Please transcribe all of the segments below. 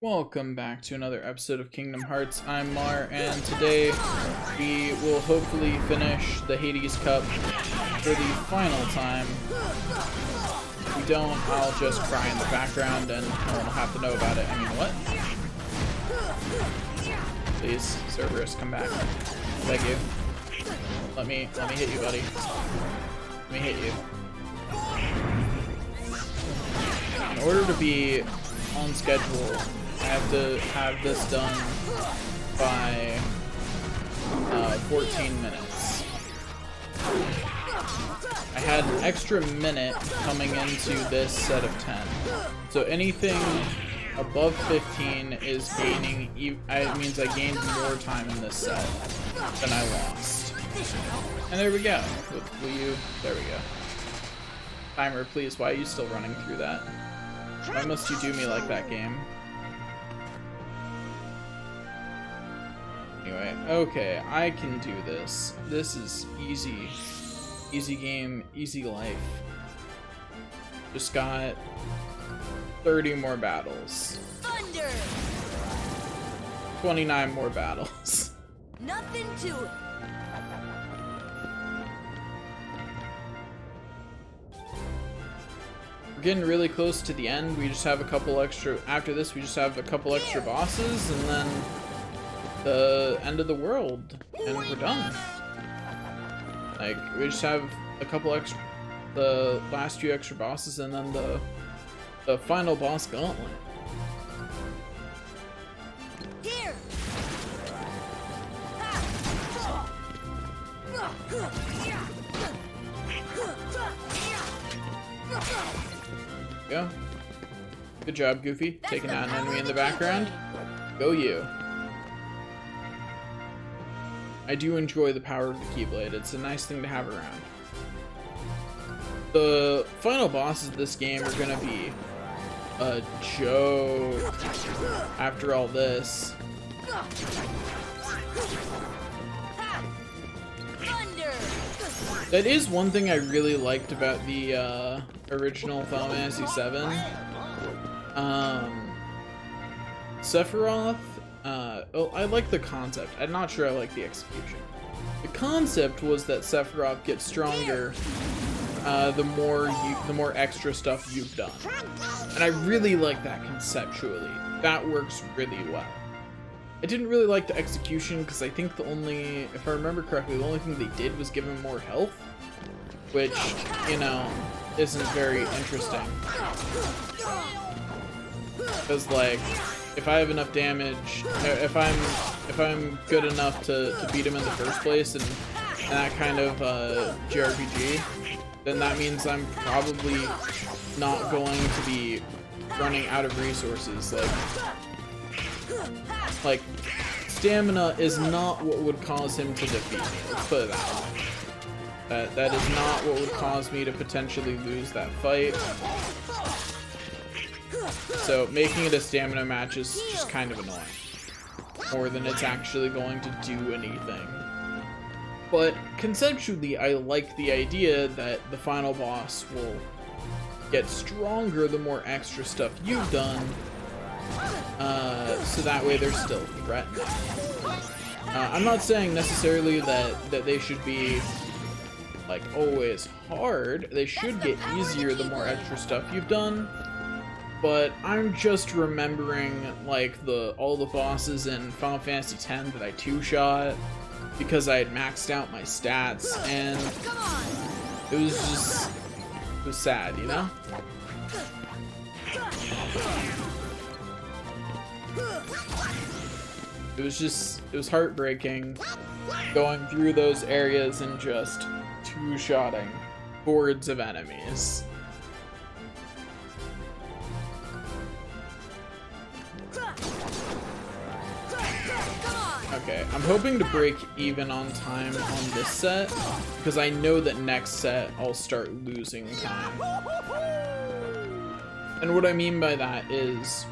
Welcome back to another episode of Kingdom Hearts. I'm Mar, and today we will hopefully finish the Hades Cup for the final time. If we don't, I'll just cry in the background and no one will have to know about it. I mean, what? Please, Cerberus, come back. Beg you. Let me hit you, buddy. Let me hit you. In order to be on schedule, I have to have this done by 14 minutes. I had an extra minute coming into this set of 10. So anything above 15 is gaining, it means I gained more time in this set than I lost. And there we go. There we go. Timer, please, why are you still running through that? Why must you do me like that, game? Anyway, okay, I can do this. This is easy. Easy game, easy life. Just got 30 more battles. Thunder! 29 more battles. Nothing to it. We're getting really close to the end. We just have a couple extra, after this we just have a couple extra bosses and then the end of the world and we're done. Like, we just have a couple extra, the last few extra bosses and then the final boss gauntlet. Here. Go. Good job, Goofy. Taking out an enemy in the background. Go you. I do enjoy the power of the Keyblade. It's a nice thing to have around. The final bosses of this game are gonna be a joke after all this. That is one thing I really liked about the original Final Fantasy VII. Sephiroth, I like the concept. I'm not sure I like the execution. The concept was that Sephiroth gets stronger the more extra stuff you've done. And I really like that conceptually. That works really well. I didn't really like the execution because I think if I remember correctly, the only thing they did was give him more health, which, you know, isn't very interesting. Because, like, if I have enough damage, if I'm good enough to beat him in the first place and that kind of JRPG, then that means I'm probably not going to be running out of resources. Like, stamina is not what would cause him to defeat me. Let's put it that way. That is not what would cause me to potentially lose that fight. So making it a stamina match is just kind of annoying. More than it's actually going to do anything. But conceptually, I like the idea that the final boss will get stronger the more extra stuff you've done. So that way they're still threatening. I'm not saying necessarily that they should be like always hard. They should get easier the more extra stuff you've done. But I'm just remembering like all the bosses in Final Fantasy X that I two-shot because I had maxed out my stats, and it was sad, you know? It was heartbreaking going through those areas and just two-shotting hordes of enemies. Okay, I'm hoping to break even on time on this set, because I know that next set I'll start losing time. And what I mean by that is,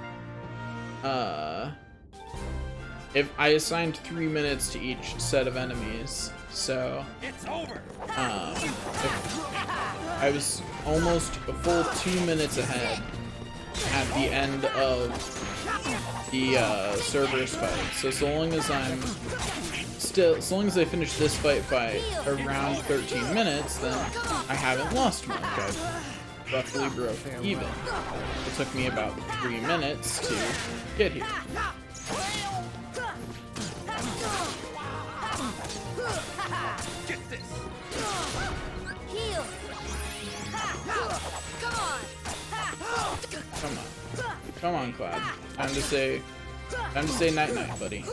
if I assigned 3 minutes to each set of enemies, so It's over. if I was almost a full 2 minutes ahead at the end of the Cerberus fight. So long as as long as I finish this fight by around 13 minutes, then I haven't lost much. I've roughly broke even. It took me about 3 minutes to get here. Get this. Heal. Come on. Come on, Cloud. Time to say night-night, buddy.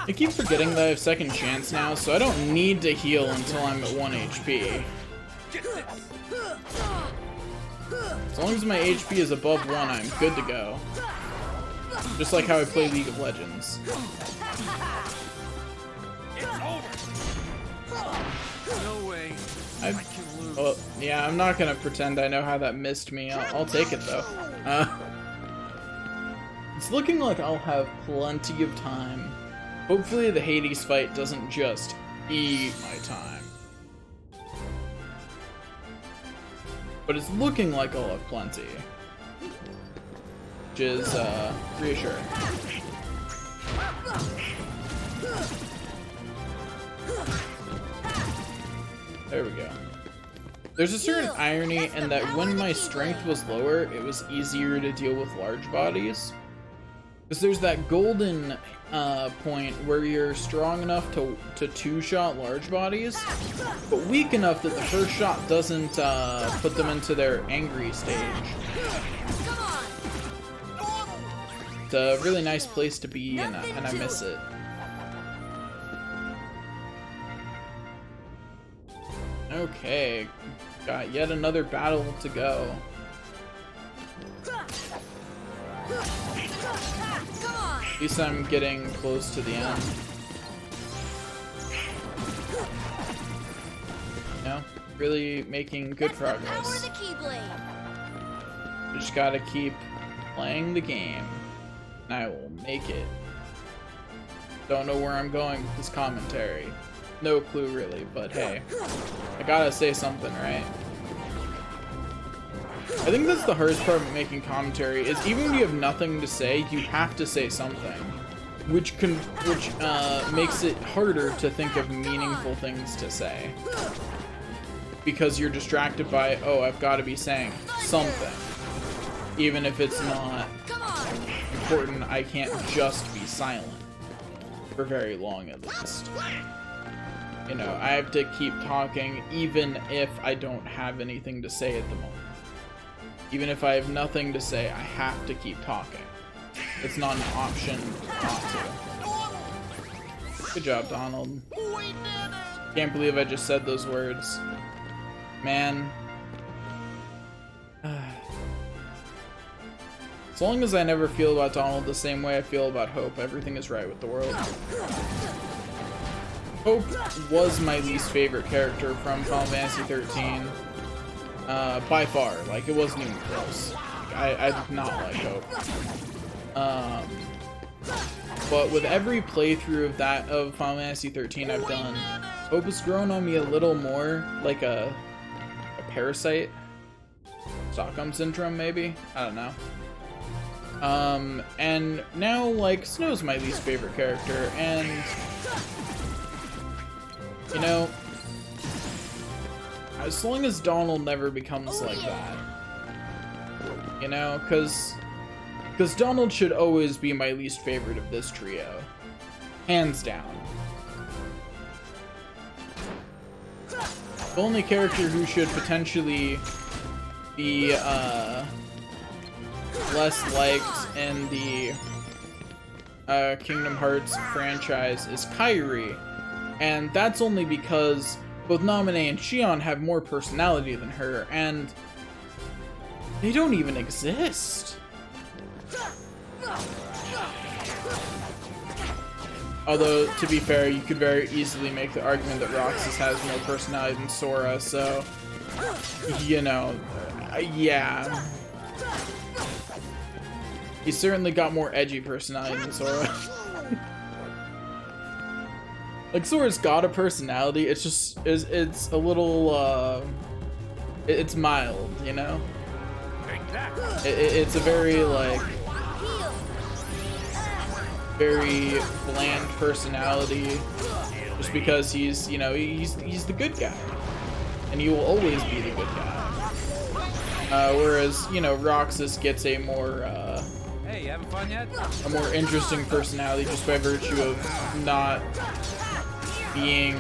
I keep forgetting that I have second chance now, so I don't need to heal until I'm at 1 HP. As long as my HP is above 1, I'm good to go. Just like how I play League of Legends. No way. Well, yeah, I'm not gonna pretend I know how that missed me. I'll take it though. It's looking like I'll have plenty of time. Hopefully the Hades fight doesn't just eat my time. But it's looking like I'll have plenty. Which is, reassuring. There we go. There's a certain irony in that when my strength was lower, it was easier to deal with large bodies. Because there's that golden point where you're strong enough to two-shot large bodies, but weak enough that the first shot doesn't put them into their angry stage. It's a really nice place to be, and I miss it. Okay, got yet another battle to go. At least I'm getting close to the end. You know, really making good progress. Just gotta keep playing the game, and I will make it. Don't know where I'm going with this commentary. No clue really, but hey, I gotta say something, right? I think that's the hardest part of making commentary, is even when you have nothing to say, you have to say something, which makes it harder to think of meaningful things to say, because you're distracted by, oh, I've got to be saying something, even if it's not important. I can't just be silent for very long, at least. You know, I have to keep talking even if I don't have anything to say at the moment. Even if I have nothing to say, I have to keep talking. It's not an option not to. Good job, Donald. Can't believe I just said those words. Man. As long as I never feel about Donald the same way I feel about Hope, everything is right with the world. Hope was my least favorite character from Final Fantasy 13. By far. Like, it wasn't even close. I did not like Hope. But with every playthrough of Final Fantasy 13 I've done, Hope has grown on me a little more, like a parasite. Stockholm Syndrome, maybe? I don't know. And now, like, Snow's my least favorite character, and you know, as long as Donald never becomes like that, you know, because Donald should always be my least favorite of this trio, hands down. The only character who should potentially be less liked in the Kingdom Hearts franchise is Kairi, and that's only because both Naminé and Shion have more personality than her, and they don't even exist. Although, to be fair, you could very easily make the argument that Roxas has more personality than Sora, so, you know, yeah. He's certainly got more edgy personality than Sora. Like, Sora's got a personality, it's just, it's a little, it's mild, you know? Take that. It's a very like Heal. very bland personality, just because he's, you know, he's the good guy, and he will always be the good guy. Whereas, you know, Roxas gets a more Hey, you having fun yet? a more interesting personality just by virtue of not being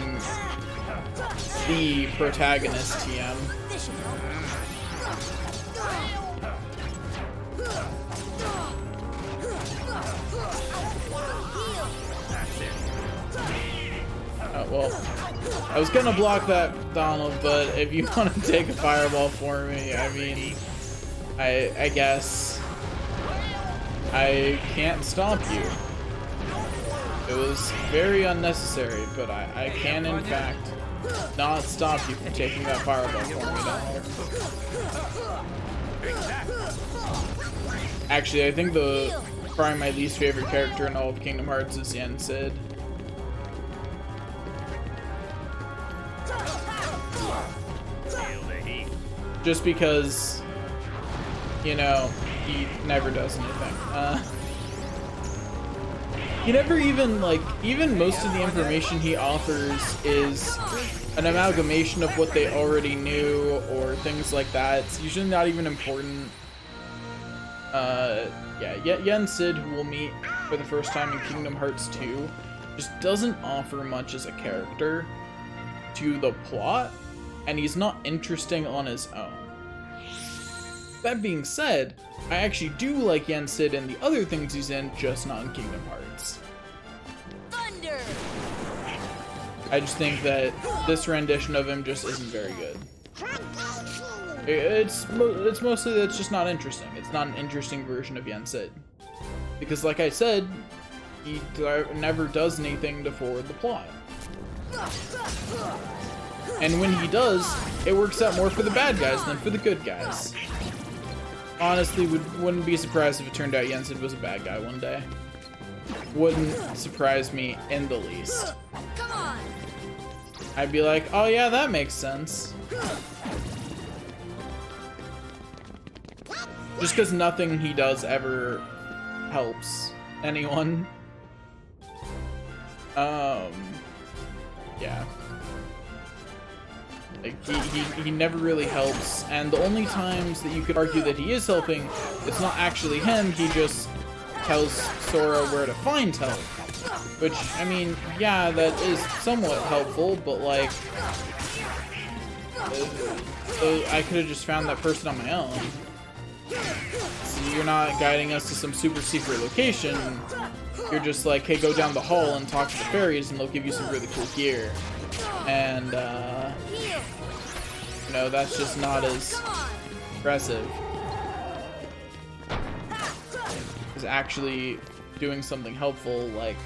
the protagonist TM. This should help. Heal. Well, I was gonna block that, Donald, but if you want to take a fireball for me, I mean, I guess I can't stop you. It was very unnecessary, but I can in fact not stop you from taking that fireball for me, Donald. Actually, I think probably my least favorite character in all of Kingdom Hearts is Yen Sid. Just because, you know, he never does anything. He never even, like, even most of the information he offers is an amalgamation of what they already knew or things like that. It's usually not even important. Yeah, Yen Sid, who we'll meet for the first time in Kingdom Hearts 2, just doesn't offer much as a character to the plot, and he's not interesting on his own. That being said, I actually do like Yen Sid and the other things he's in, just not in Kingdom Hearts. Thunder. I just think that this rendition of him just isn't very good. It's mostly that it's just not interesting. It's not an interesting version of Yen Sid. Because like I said, he never does anything to forward the plot. And when he does, it works out more for the bad guys than for the good guys. Honestly, wouldn't be surprised if it turned out Yen Sid was a bad guy one day. Wouldn't surprise me in the least. Come on. I'd be like, oh yeah, that makes sense. Just because nothing he does ever helps anyone. Yeah. Like, he never really helps, and the only times that you could argue that he is helping, it's not actually him, he just tells Sora where to find help. Which, I mean, yeah, that is somewhat helpful, but like, I could have just found that person on my own. So you're not guiding us to some super secret location, you're just like, hey, go down the hall and talk to the fairies and they'll give you some really cool gear. And, you know, that's just not as impressive as actually doing something helpful like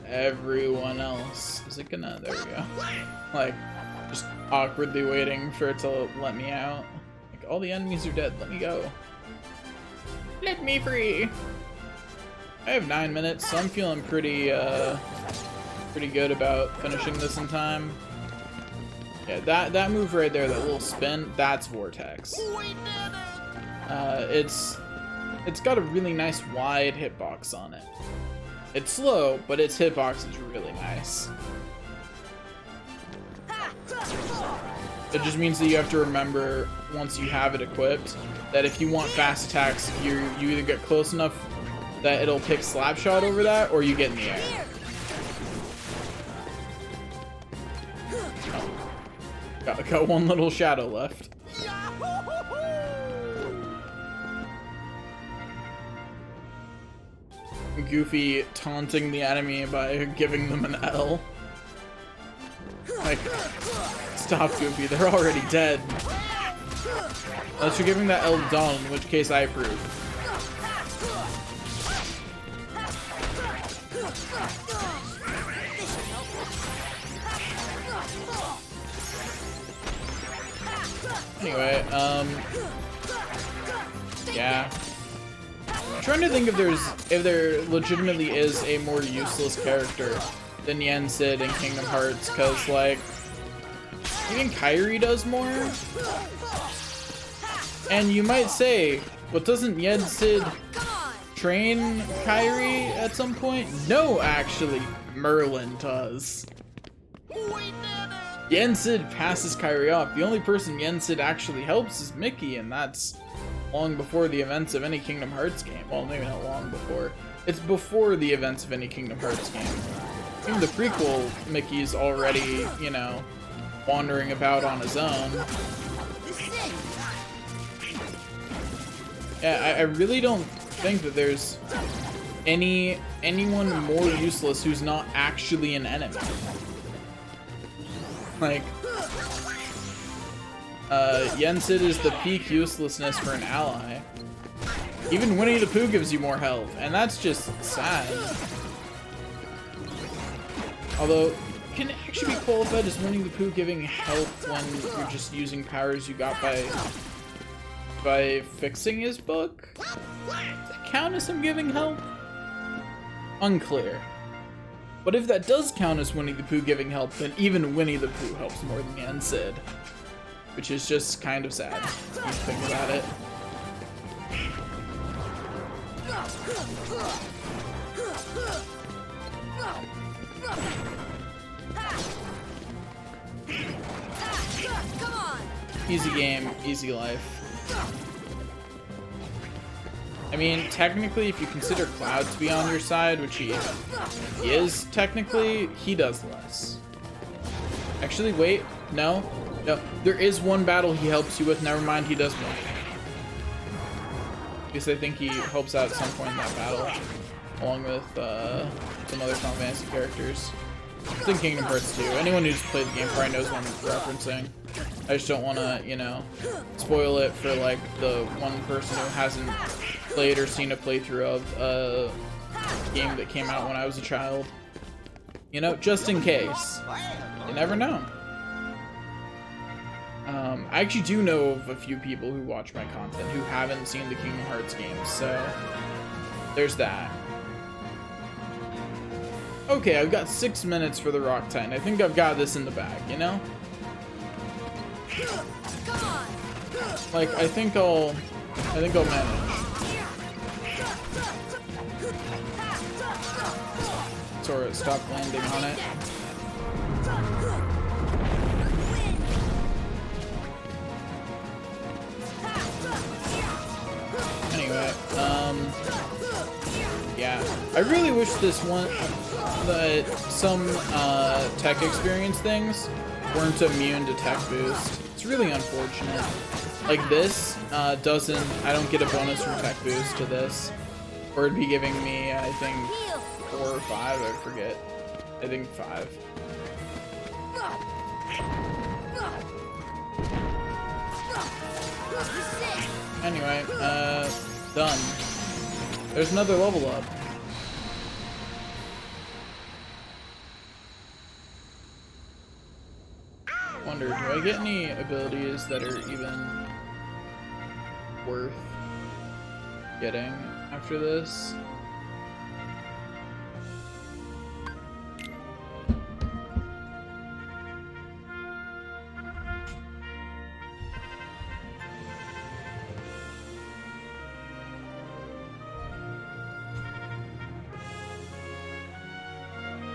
everyone else. Is it gonna? There we go. Like, just awkwardly waiting for it to let me out. Like, all the enemies are dead, let me go. Let me free! I have 9 minutes, so I'm feeling pretty good about finishing this in time. Yeah, that move right there, that little spin, that's Vortex. It's got a really nice wide hitbox on it. It's slow, but its hitbox is really nice. It just means that you have to remember, once you have it equipped, that if you want fast attacks, you either get close enough that it'll pick Slapshot over that, or you get in the air. Oh. Got one little shadow left. Goofy taunting the enemy by giving them an L. Like, stop, Goofy, they're already dead. Unless you're giving that L to Donald, in which case I approve. Anyway, yeah. I'm trying to think if there legitimately is a more useless character than Yen Sid in Kingdom Hearts, because like, even Kairi does more. And you might say, well, doesn't Yensid Come on. train Kyrie at some point? No, actually, Merlin does. Yensid passes Kyrie off. The only person Yensid actually helps is Mickey, and that's long before the events of any Kingdom Hearts game. Well, maybe not long before. It's before the events of any Kingdom Hearts game. In the prequel, Mickey's already, you know, wandering about on his own. Yeah, I really don't think that there's anyone more useless who's not actually an enemy. Like, Yensid is the peak uselessness for an ally. Even Winnie the Pooh gives you more health, and that's just sad. Although, can it actually be qualified as Winnie the Pooh giving health when you're just using powers you got by fixing his book? Does that count as him giving help? Unclear. But if that does count as Winnie the Pooh giving help, then even Winnie the Pooh helps more than Yensid. Which is just kind of sad, when you think about it. Come on. Easy game, easy life. I mean, technically, if you consider Cloud to be on your side, which he is technically, he does less. Actually, wait, no, there is one battle he helps you with. Never mind, he does more. Because I think he helps out at some point in that battle, along with some other Final Fantasy characters. It's in Kingdom Hearts 2. Anyone who's played the game probably knows what I'm referencing. I just don't want to, you know, spoil it for, like, the one person who hasn't played or seen a playthrough of a game that came out when I was a child. You know, just in case. You never know. I actually do know of a few people who watch my content who haven't seen the Kingdom Hearts games, so there's that. Okay, I've got 6 minutes for the Rock Titan. I think I've got this in the bag, you know? Like, I think I'll manage. Sora, stop landing on it. Anyway, yeah. I really wish this one, that some tech experience things weren't immune to tech boost. It's really unfortunate. Like this doesn't, I don't get a bonus from tech boost to this. Or it'd be giving me, I think, 4 or 5, I forget. I think 5. Anyway, done. There's another level up. Wonder, do I get any abilities that are even worth getting after this?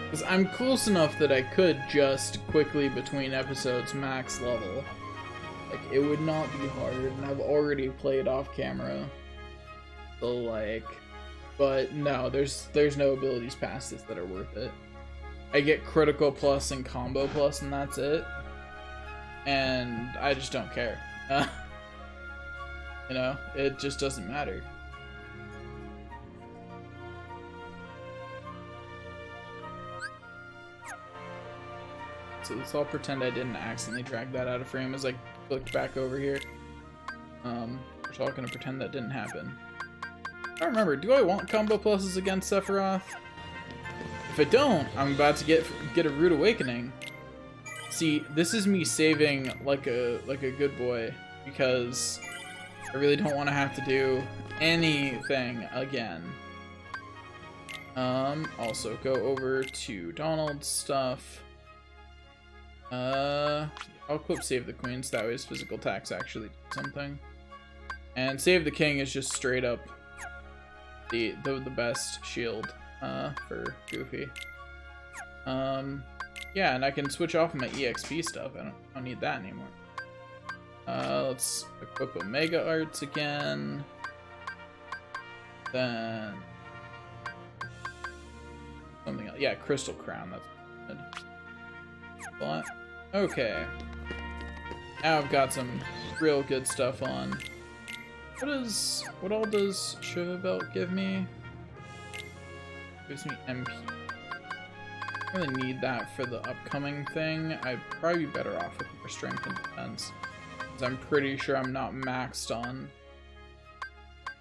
Because I'm close enough that I could just quickly between episodes max level. Like, it would not be hard, and I've already played off camera. So, like, but no, there's no abilities past this that are worth it. I get critical plus and combo plus, and that's it. And I just don't care. You know, it just doesn't matter. So let's all pretend I didn't accidentally drag that out of frame as I clicked back over here. We're all gonna pretend that didn't happen. I don't remember, do I want combo pluses against Sephiroth? If I don't, I'm about to get a Rude Awakening. See, this is me saving like a good boy, because I really don't want to have to do anything again. Also go over to Donald's stuff. I'll equip Save the Queen, so that way his physical attacks actually do something. And Save the King is just straight up the best shield for Goofy. Yeah, and I can switch off my EXP stuff. I don't need that anymore. Let's equip Omega Arts again. Then something else. Yeah, Crystal Crown. That's good. But, okay. Now I've got some real good stuff on. What all does Shiva Belt give me? Gives me MP. I really need that for the upcoming thing. I'd probably be better off with more strength and defense. Because I'm pretty sure I'm not maxed on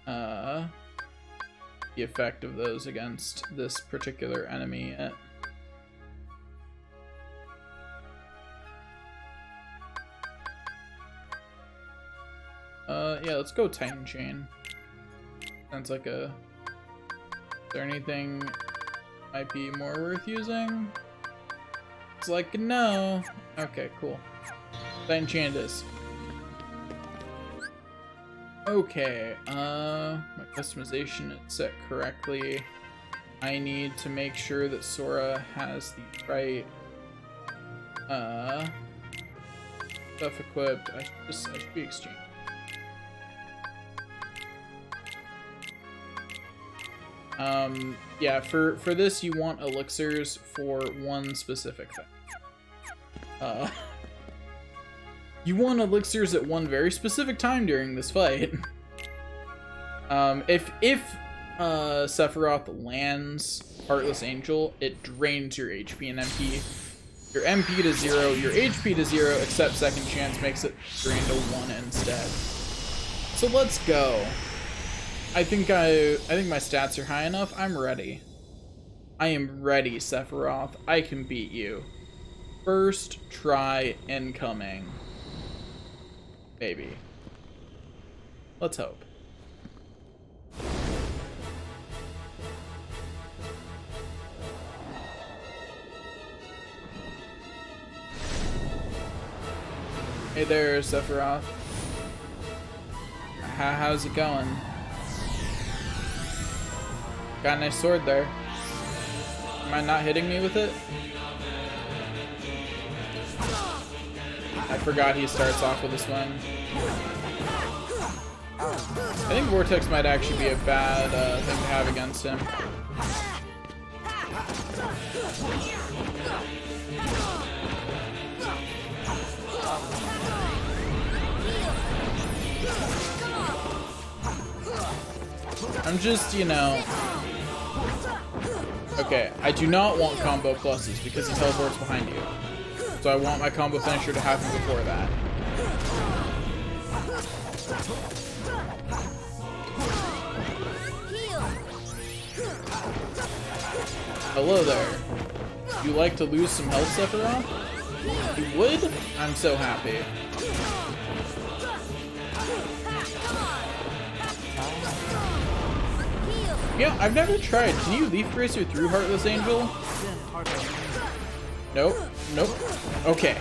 the effect of those against this particular enemy yet. Yeah, let's go Titan Chain. Sounds like a... Is there anything might be more worth using? It's like, no. Okay, cool. Titan Chain it is. Okay, my customization is set correctly. I need to make sure that Sora has the right stuff equipped. I should be exchanged. Yeah, for this you want elixirs for one specific thing. You want elixirs at one very specific time during this fight. If Sephiroth lands Heartless Angel, it drains your HP and MP. Your MP to 0, your HP to 0, except Second Chance makes it drain to 1 instead. So let's go. I think my stats are high enough. I'm ready. I am ready, Sephiroth. I can beat you. First try incoming. Maybe. Let's hope. Hey there, Sephiroth. How's it going? Got a nice sword there. Am I not hitting me with it? I forgot he starts off with a swing. I think Vortex might actually be a bad thing to have against him. I'm just, you know... Okay, I do not want combo pluses because he teleports behind you. So I want my combo finisher to happen before that. Hello there. You like to lose some health, Sephiroth? You would? I'm so happy. Yeah, I've never tried. Can you Leaf Bracer through Heartless Angel? Nope. Nope. Okay.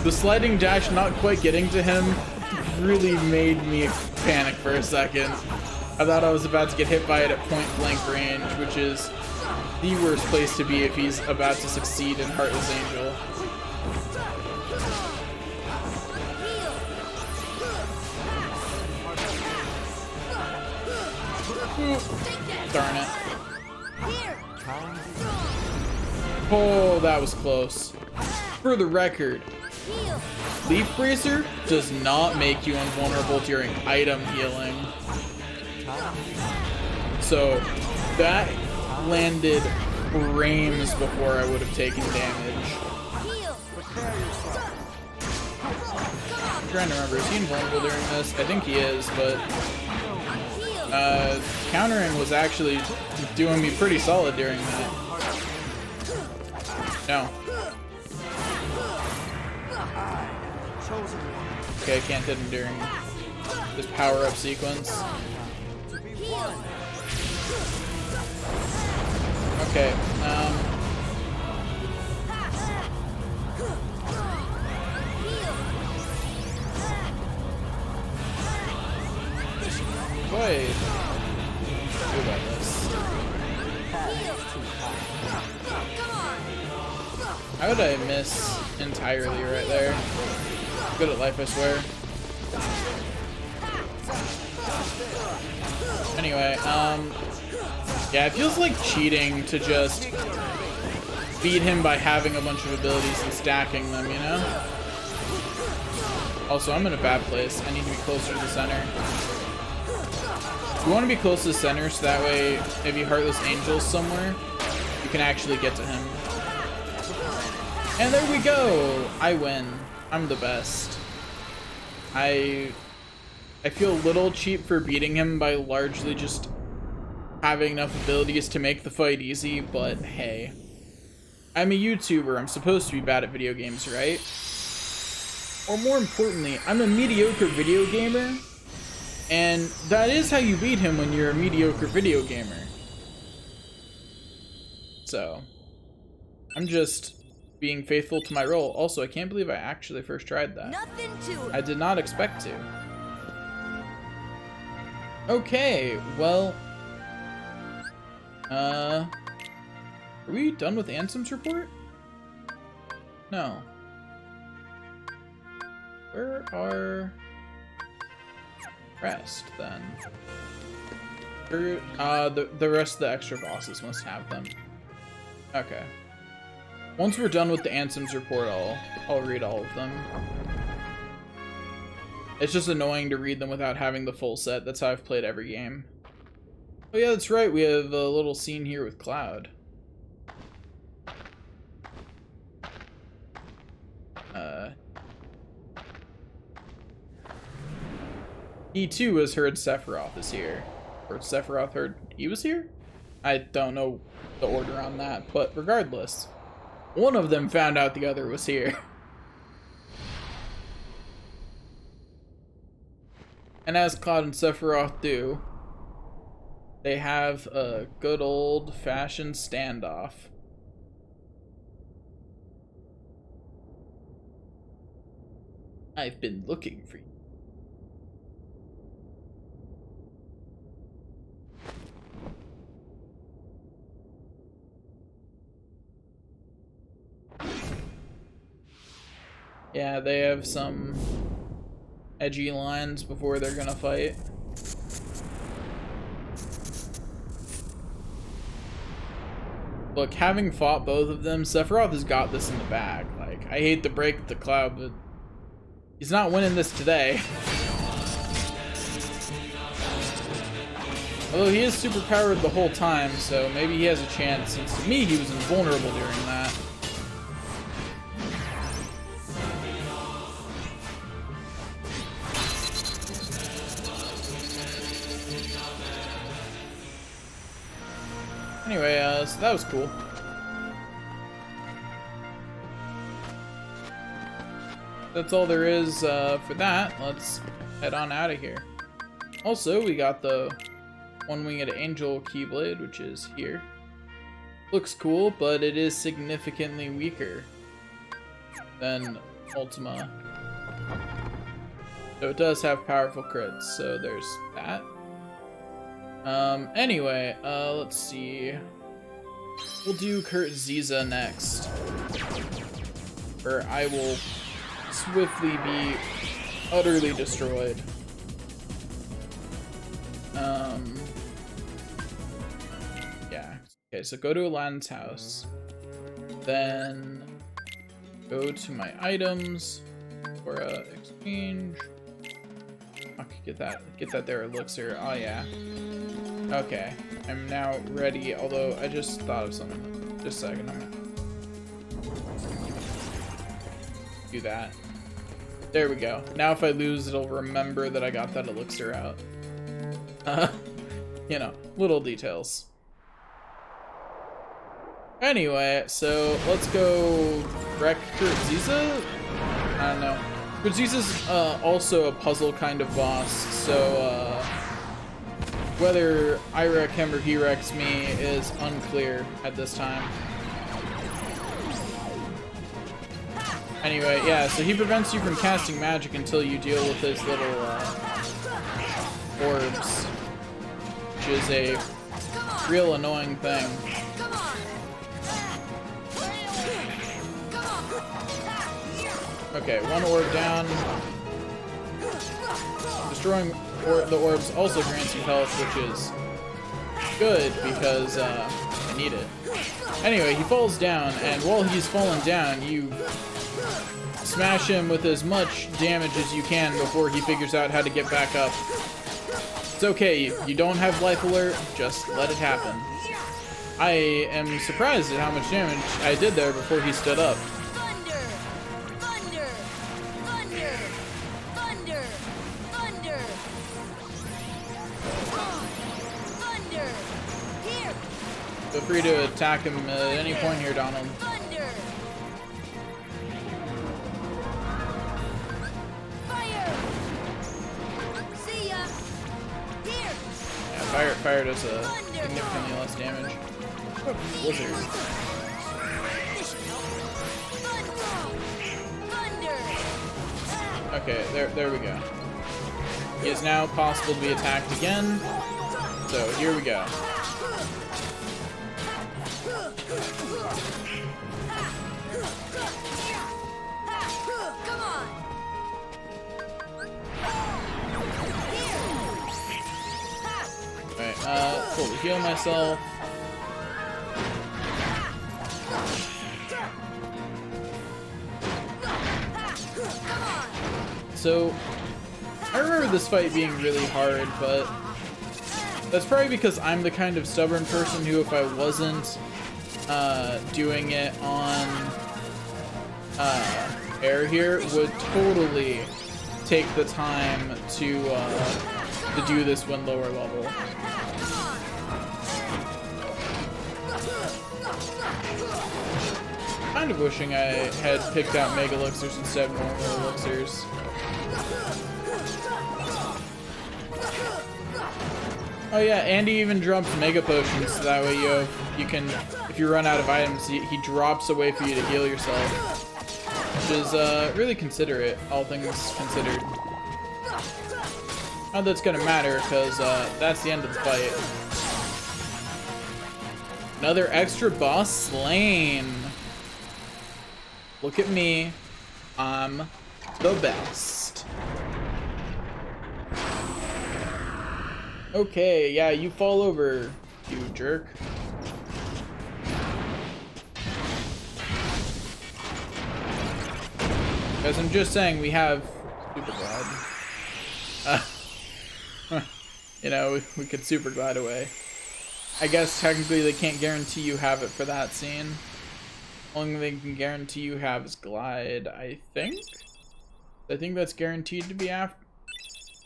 The sliding dash not quite getting to him really made me panic for a second. I thought I was about to get hit by it at point blank range, which is the worst place to be if he's about to succeed in Heartless Angel. Darn it. Oh, that was close. For the record, Leaf Bracer does not make you invulnerable during item healing. So that landed frames before I would have taken damage. I'm trying to remember, is he invulnerable during this? I think he is, but countering was actually doing me pretty solid during that. No. Okay, I can't hit him during this power-up sequence. Okay, do I do about this? How did I miss entirely right there? Good at life, I swear. Anyway, yeah, it feels like cheating to just beat him by having a bunch of abilities and stacking them, you know? Also, I'm in a bad place. I need to be closer to the center. You want to be close to the center so that way if you Heartless Angels somewhere, you can actually get to him. And there we go! I win. I'm the best. I feel a little cheap for beating him by largely just having enough abilities to make the fight easy, but hey. I'm a YouTuber. I'm supposed to be bad at video games, right? Or more importantly, I'm a mediocre video gamer, and that is how you beat him when you're a mediocre video gamer. So, I'm just being faithful to my role. Also, I can't believe I actually first tried that. Nothing to it. I did not expect to. Okay, well, are we done with Ansem's report? No. Where are rest then? The rest of the extra bosses must have them. Okay. Once we're done with the Ansem's report, I'll read all of them. It's just annoying to read them without having the full set. That's how I've played every game. Oh yeah, that's right. We have a little scene here with Cloud. He too has heard Sephiroth is here. Or Sephiroth heard he was here? I don't know the order on that, but regardless, one of them found out the other was here. And as Cloud and Sephiroth do, they have a good old-fashioned standoff. I've been looking for you. Yeah, they have some edgy lines before they're gonna fight. Look, having fought both of them, Sephiroth has got this in the bag. Like, I hate to break it to Cloud, but he's not winning this today. Although he is super powered the whole time, so maybe he has a chance, since to me he was invulnerable during that. Anyway, so that was cool. That's all there is for that. Let's head on out of here. Also, we got the one-winged angel keyblade, which is here. Looks cool, but it is significantly weaker than Ultima. So it does have powerful crits, so there's that. Anyway, let's see. We'll do Kurt Ziza next, where I will swiftly be utterly destroyed. Yeah. Okay, so go to Aladdin's house. Then go to my items for exchange. Okay, get that there elixir. Oh yeah. Okay, I'm now ready, although I just thought of something. Just a second, I'm gonna do that. There we go. Now if I lose, it'll remember that I got that elixir out. You know, little details. Anyway, so let's go wreck Kurt Ziza? I don't know. Kurt Ziza's also a puzzle kind of boss, so whether I wreck him or he wrecks me is unclear at this time. Anyway, yeah, so he prevents you from casting magic until you deal with his little orbs. which is a real annoying thing. Come on. Okay, one orb down. Destroying the orbs also grants you health, which is good because I need it. Anyway, he falls down, and while he's falling down, you smash him with as much damage as you can before he figures out how to get back up. It's okay, you don't have life alert, just let it happen. I am surprised at how much damage I did there before he stood up. Thunder! Thunder! Thunder! Thunder! Thunder! Thunder! Here! Feel free to attack him at any point here, Donald. Thunder! Fire! See ya! Here! Yeah, fire does a significantly less damage. Oh, blizzard. Thunder! Okay, there we go. He is now possible to be attacked again. So here we go. Come on! Alright, cool. To heal myself. So, I remember this fight being really hard, but that's probably because I'm the kind of stubborn person who, if I wasn't doing it on air here, would totally take the time to do this when lower level. Kind of wishing I had picked out Mega Elixirs instead of normal Elixirs. Oh yeah, Andy even drops Mega Potions, so that way you can, if you run out of items, he drops a way for you to heal yourself. Which is really considerate, all things considered. Not that it's gonna matter, because that's the end of the fight. Another extra boss slain. Look at me. I'm the best. Okay, yeah, you fall over, you jerk. Because I'm just saying, we have super glide. You know, we could super glide away. I guess technically they can't guarantee you have it for that scene. Only thing they can guarantee you have is glide, I think. I think that's guaranteed to be after.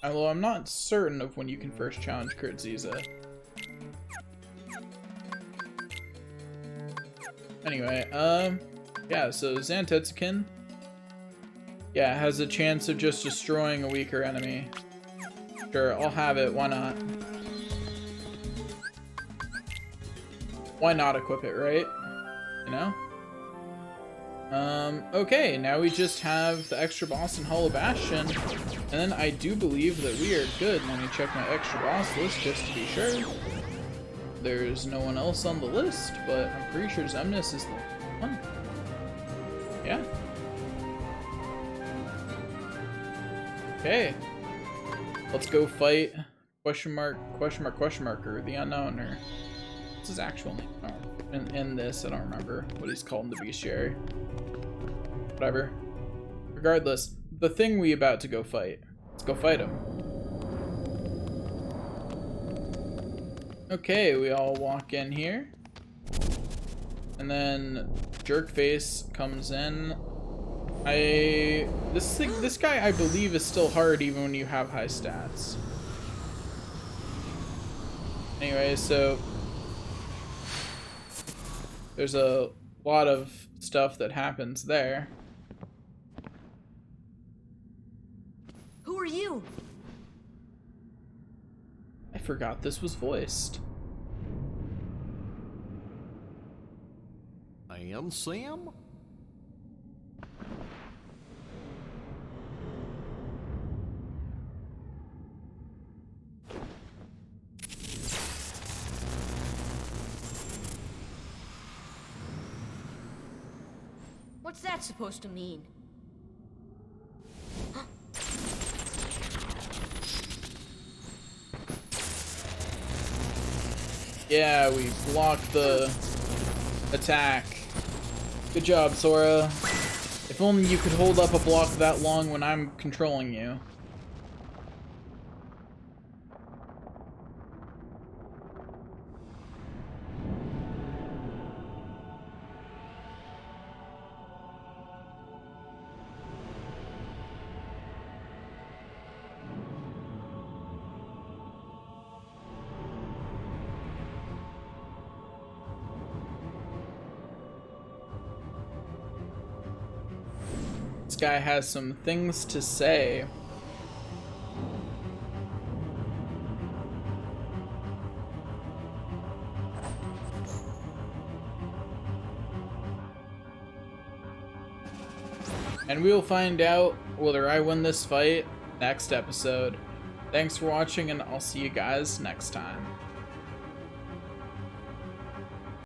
Although I'm not certain of when you can first challenge Kurt Ziza. Anyway, yeah, so Zantetsuken, yeah, has a chance of just destroying a weaker enemy. Sure, I'll have it, why not? Why not equip it, right? You know? Okay, now we just have the extra boss in Hollow Bastion, and then I do believe that we are good. Let me check my extra boss list just to be sure. There's no one else on the list, but I'm pretty sure Xemnas is the one. Yeah. Okay. Let's go fight question mark, or the unknown, or what's his actual name? Oh, in this, I don't remember what he's called in the bestiary. Whatever. Regardless, the thing we about to go fight. Let's go fight him. Okay, we all walk in here. And then Jerkface comes in. This guy I believe is still hard even when you have high stats. Anyway, so there's a lot of stuff that happens there. Who are you? I forgot this was voiced. I am Sam? What's that supposed to mean? Yeah, we blocked the attack. Good job, Sora. If only you could hold up a block that long when I'm controlling you. This guy has some things to say. And we'll find out whether I win this fight next episode. Thanks for watching, and I'll see you guys next time.